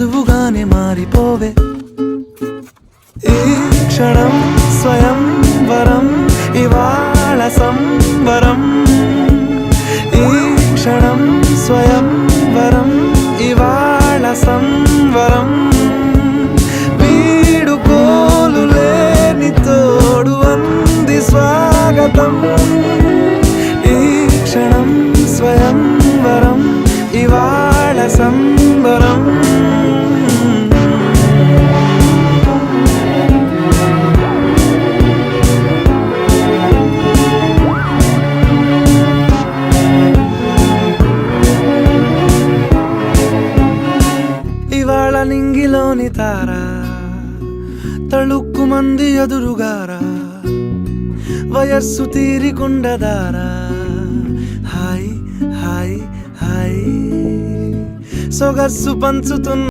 నువ్వుగానే మారిపోవే ఈ క్షణం స్వయం వరం ఇవాళ సంబరం ఈ క్షణం స్వయం వరం ఇవాళ సంవరం వీడుకోలు లేని తోడు అంది స్వాగతం ఈ క్షణం స్వయం వరం ఇవాళ సంబరం ఇవాళ నింగిలోని తార తళుక్కు మంది ఎదురుగారా వయస్సు తీరికుండదారా హాయ్ హాయ్ హాయ్ సొగస్సు పంచుతున్న